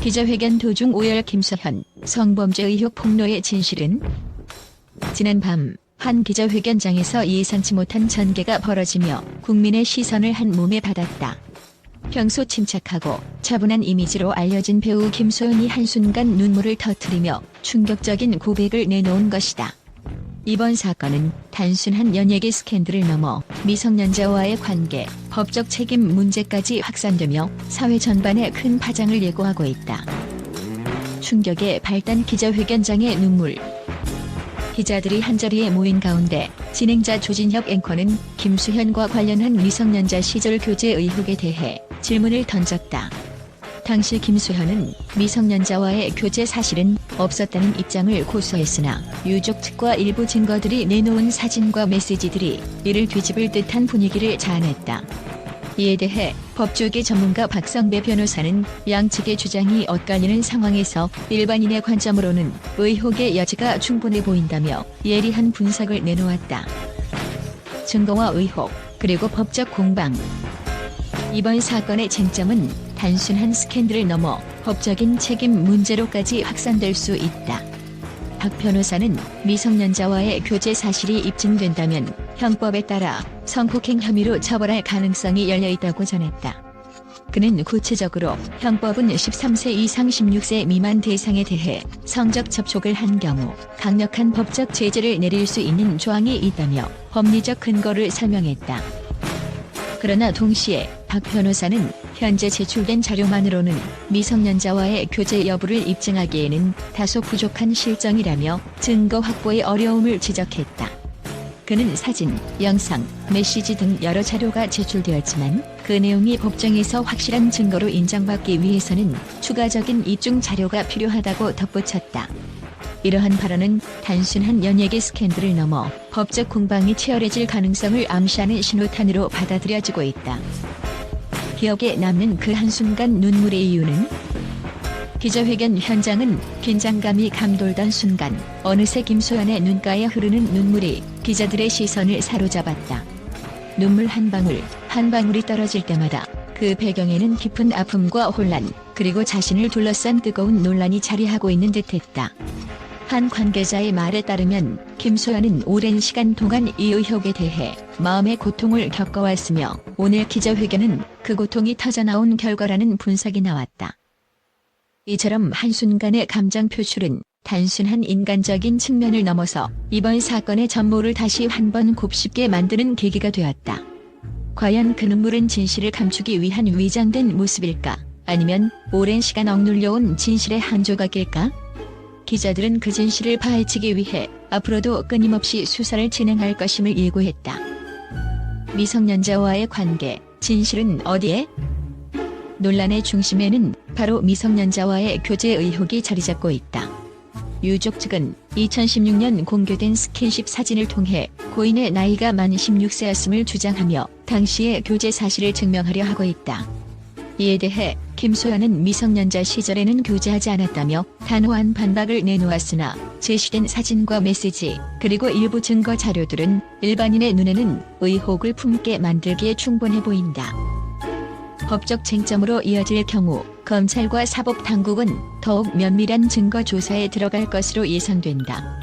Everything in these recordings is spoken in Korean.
기자회견 도중 오열 김수현, 성범죄 의혹 폭로의 진실은? 지난 밤 한 기자회견장에서 예상치 못한 전개가 벌어지며 국민의 시선을 한 몸에 받았다. 평소 침착하고 차분한 이미지로 알려진 배우 김수현이 한순간 눈물을 터뜨리며 충격적인 고백을 내놓은 것이다. 이번 사건은 단순한 연예계 스캔들을 넘어 미성년자와의 관계, 법적 책임 문제까지 확산되며 사회 전반에 큰 파장을 예고하고 있다. 충격에 발단 기자회견장의 눈물. 기자들이 한자리에 모인 가운데 진행자 조진혁 앵커는 김수현과 관련한 미성년자 시절 교제 의혹에 대해 질문을 던졌다. 당시 김수현은 미성년자와의 교제 사실은 없었다는 입장을 고수했으나 유족 측과 일부 증거들이 내놓은 사진과 메시지들이 이를 뒤집을 듯한 분위기를 자아냈다. 이에 대해 법조계 전문가 박성배 변호사는 양측의 주장이 엇갈리는 상황에서 일반인의 관점으로는 의혹의 여지가 충분해 보인다며 예리한 분석을 내놓았다. 증거와 의혹, 그리고 법적 공방. 이번 사건의 쟁점은 단순한 스캔들을 넘어 법적인 책임 문제로까지 확산될 수 있다. 박 변호사는 미성년자와의 교제 사실이 입증된다면 형법에 따라 성폭행 혐의로 처벌할 가능성이 열려있다고 전했다. 그는 구체적으로 형법은 13세 이상 16세 미만 대상에 대해 성적 접촉을 한 경우 강력한 법적 제재를 내릴 수 있는 조항이 있다며 법리적 근거를 설명했다. 그러나 동시에 박 변호사는 현재 제출된 자료만으로는 미성년자와의 교제 여부를 입증하기에는 다소 부족한 실정이라며 증거 확보의 어려움을 지적했다. 그는 사진, 영상, 메시지 등 여러 자료가 제출되었지만 그 내용이 법정에서 확실한 증거로 인정받기 위해서는 추가적인 입증 자료가 필요하다고 덧붙였다. 이러한 발언은 단순한 연예계 스캔들을 넘어 법적 공방이 치열해질 가능성을 암시하는 신호탄으로 받아들여지고 있다. 기억에 남는 그 한순간 눈물의 이유는? 기자회견 현장은 긴장감이 감돌던 순간 어느새 김수현의 눈가에 흐르는 눈물이 기자들의 시선을 사로잡았다. 눈물 한 방울, 한 방울이 떨어질 때마다 그 배경에는 깊은 아픔과 혼란, 그리고 자신을 둘러싼 뜨거운 논란이 자리하고 있는 듯했다. 한 관계자의 말에 따르면 김수현은 오랜 시간 동안 이 의혹에 대해 마음의 고통을 겪어왔으며 오늘 기자회견은 그 고통이 터져나온 결과라는 분석이 나왔다. 이처럼 한순간의 감정 표출은 단순한 인간적인 측면을 넘어서 이번 사건의 전모를 다시 한 번 곱씹게 만드는 계기가 되었다. 과연 그 눈물은 진실을 감추기 위한 위장된 모습일까? 아니면 오랜 시간 억눌려온 진실의 한 조각일까? 기자들은 그 진실을 파헤치기 위해 앞으로도 끊임없이 수사를 진행할 것임을 예고했다. 미성년자와의 관계, 진실은 어디에? 논란의 중심에는 바로 미성년자와의 교제 의혹이 자리잡고 있다. 유족 측은 2016년 공개된 스킨십 사진을 통해 고인의 나이가 만 16세였음을 주장하며 당시의 교제 사실을 증명하려 하고 있다. 이에 대해 김수현은 미성년자 시절에는 교제하지 않았다며 단호한 반박을 내놓았으나 제시된 사진과 메시지 그리고 일부 증거 자료들은 일반인의 눈에는 의혹을 품게 만들기에 충분해 보인다. 법적 쟁점으로 이어질 경우 검찰과 사법당국은 더욱 면밀한 증거 조사에 들어갈 것으로 예상된다.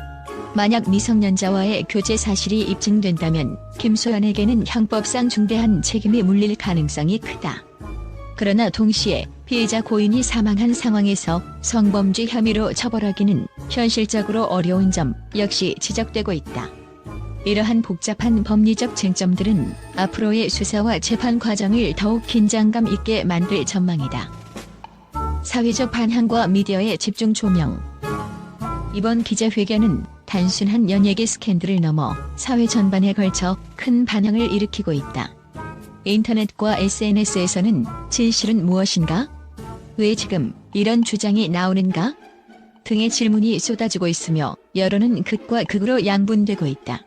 만약 미성년자와의 교제 사실이 입증된다면 김수현에게는 형법상 중대한 책임이 물릴 가능성이 크다. 그러나 동시에 피해자 고인이 사망한 상황에서 성범죄 혐의로 처벌하기는 현실적으로 어려운 점 역시 지적되고 있다. 이러한 복잡한 법리적 쟁점들은 앞으로의 수사와 재판 과정을 더욱 긴장감 있게 만들 전망이다. 사회적 반향과 미디어의 집중 조명. 이번 기자회견은 단순한 연예계 스캔들을 넘어 사회 전반에 걸쳐 큰 반향을 일으키고 있다. 인터넷과 SNS에서는 진실은 무엇인가? 왜 지금 이런 주장이 나오는가? 등의 질문이 쏟아지고 있으며 여론은 극과 극으로 양분되고 있다.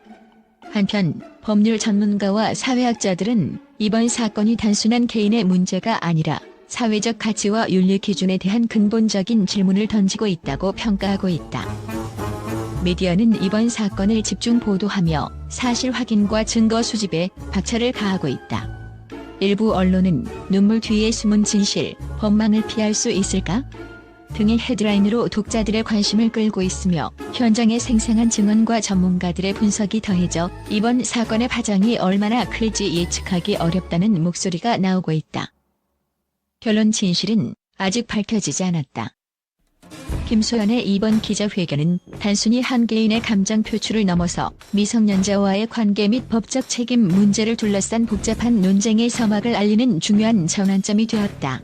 한편 법률 전문가와 사회학자들은 이번 사건이 단순한 개인의 문제가 아니라 사회적 가치와 윤리 기준에 대한 근본적인 질문을 던지고 있다고 평가하고 있다. 미디어는 이번 사건을 집중 보도하며 사실 확인과 증거 수집에 박차를 가하고 있다. 일부 언론은 눈물 뒤에 숨은 진실, 법망을 피할 수 있을까? 등의 헤드라인으로 독자들의 관심을 끌고 있으며 현장의 생생한 증언과 전문가들의 분석이 더해져 이번 사건의 파장이 얼마나 클지 예측하기 어렵다는 목소리가 나오고 있다. 결론 진실은 아직 밝혀지지 않았다. 김소연의 이번 기자회견은 단순히 한 개인의 감정 표출을 넘어서 미성년자와의 관계 및 법적 책임 문제를 둘러싼 복잡한 논쟁의 서막을 알리는 중요한 전환점이 되었다.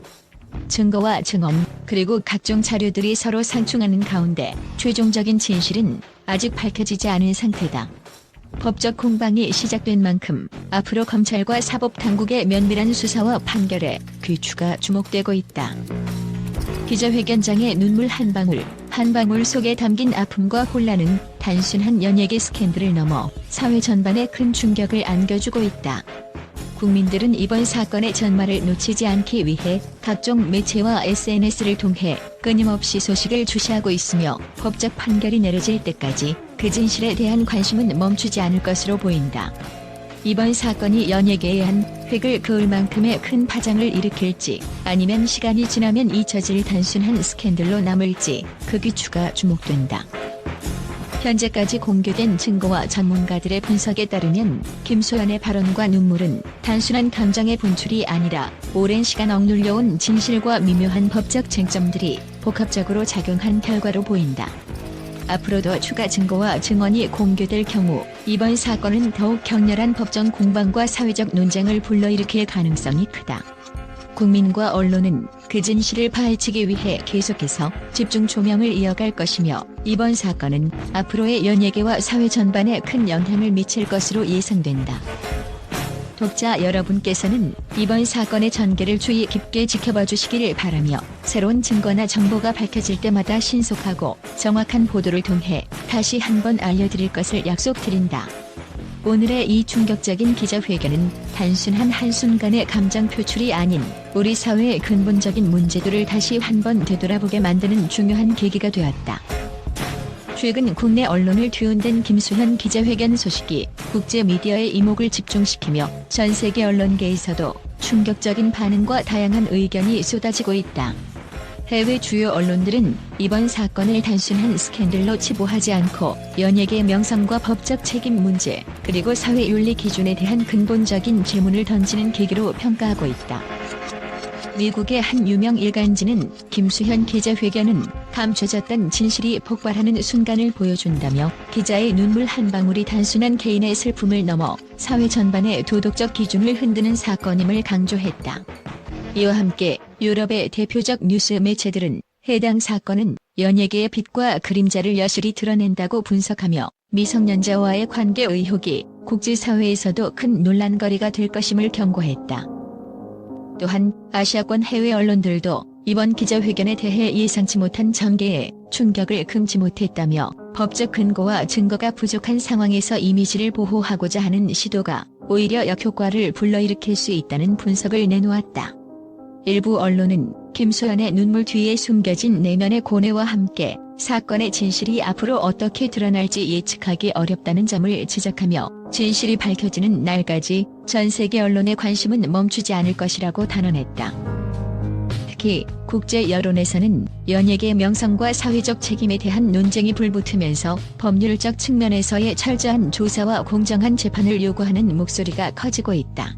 증거와 증언, 그리고 각종 자료들이 서로 상충하는 가운데 최종적인 진실은 아직 밝혀지지 않은 상태다. 법적 공방이 시작된 만큼 앞으로 검찰과 사법당국의 면밀한 수사와 판결에 귀추가 주목되고 있다. 기자회견장의 눈물 한 방울 속에 담긴 아픔과 혼란은 단순한 연예계 스캔들을 넘어 사회 전반에 큰 충격을 안겨주고 있다. 국민들은 이번 사건의 전말을 놓치지 않기 위해 각종 매체와 SNS를 통해 끊임없이 소식을 주시하고 있으며 법적 판결이 내려질 때까지 그 진실에 대한 관심은 멈추지 않을 것으로 보인다. 이번 사건이 연예계에 한 획을 그을 만큼의 큰 파장을 일으킬지 아니면 시간이 지나면 잊혀질 단순한 스캔들로 남을지 그 귀추가 주목된다. 현재까지 공개된 증거와 전문가들의 분석에 따르면 김소연의 발언과 눈물은 단순한 감정의 분출이 아니라 오랜 시간 억눌려온 진실과 미묘한 법적 쟁점들이 복합적으로 작용한 결과로 보인다. 앞으로도 추가 증거와 증언이 공개될 경우 이번 사건은 더욱 격렬한 법정 공방과 사회적 논쟁을 불러일으킬 가능성이 크다. 국민과 언론은 그 진실을 파헤치기 위해 계속해서 집중 조명을 이어갈 것이며 이번 사건은 앞으로의 연예계와 사회 전반에 큰 영향을 미칠 것으로 예상된다. 독자 여러분께서는 이번 사건의 전개를 주의 깊게 지켜봐 주시기를 바라며 새로운 증거나 정보가 밝혀질 때마다 신속하고 정확한 보도를 통해 다시 한번 알려드릴 것을 약속드린다. 오늘의 이 충격적인 기자회견은 단순한 한순간의 감정 표출이 아닌 우리 사회의 근본적인 문제들을 다시 한번 되돌아보게 만드는 중요한 계기가 되었다. 최근 국내 언론을 뒤흔든 김소연 기자회견 소식이 국제 미디어의 이목을 집중시키며 전 세계 언론계에서도 충격적인 반응과 다양한 의견이 쏟아지고 있다. 해외 주요 언론들은 이번 사건을 단순한 스캔들로 치부하지 않고 연예계 명성과 법적 책임 문제, 그리고 사회 윤리 기준에 대한 근본적인 질문을 던지는 계기로 평가하고 있다. 미국의 한 유명 일간지는 김소연 기자회견은 감춰졌던 진실이 폭발하는 순간을 보여준다며 기자의 눈물 한 방울이 단순한 개인의 슬픔을 넘어 사회 전반의 도덕적 기준을 흔드는 사건임을 강조했다. 이와 함께 유럽의 대표적 뉴스 매체들은 해당 사건은 연예계의 빛과 그림자를 여실히 드러낸다고 분석하며 미성년자와의 관계 의혹이 국제사회에서도 큰 논란거리가 될 것임을 경고했다. 또한 아시아권 해외 언론들도 이번 기자회견에 대해 예상치 못한 전개에 충격을 금치 못했다며 법적 근거와 증거가 부족한 상황에서 이미지를 보호하고자 하는 시도가 오히려 역효과를 불러일으킬 수 있다는 분석을 내놓았다. 일부 언론은 김소연의 눈물 뒤에 숨겨진 내면의 고뇌와 함께 사건의 진실이 앞으로 어떻게 드러날지 예측하기 어렵다는 점을 지적하며 진실이 밝혀지는 날까지 전 세계 언론의 관심은 멈추지 않을 것이라고 단언했다. 특히 국제 여론에서는 연예계 명성과 사회적 책임에 대한 논쟁이 불붙으면서 법률적 측면에서의 철저한 조사와 공정한 재판을 요구하는 목소리가 커지고 있다.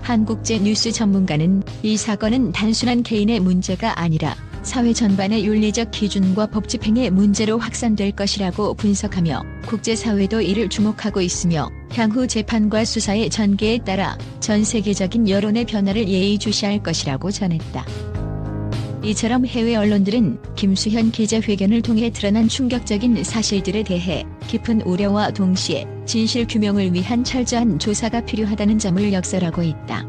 한국제 뉴스 전문가는 이 사건은 단순한 개인의 문제가 아니라 사회 전반의 윤리적 기준과 법 집행의 문제로 확산될 것이라고 분석하며 국제사회도 이를 주목하고 있으며 향후 재판과 수사의 전개에 따라 전 세계적인 여론의 변화를 예의주시할 것이라고 전했다. 이처럼 해외 언론들은 김소연 기자회견을 통해 드러난 충격적인 사실들에 대해 깊은 우려와 동시에 진실 규명을 위한 철저한 조사가 필요하다는 점을 역설하고 있다.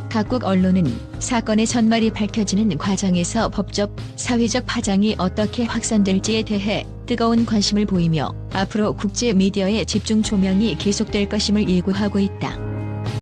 각국 언론은 사건의 전말이 밝혀지는 과정에서 법적, 사회적 파장이 어떻게 확산될지에 대해 뜨거운 관심을 보이며 앞으로 국제 미디어의 집중 조명이 계속될 것임을 예고하고 있다.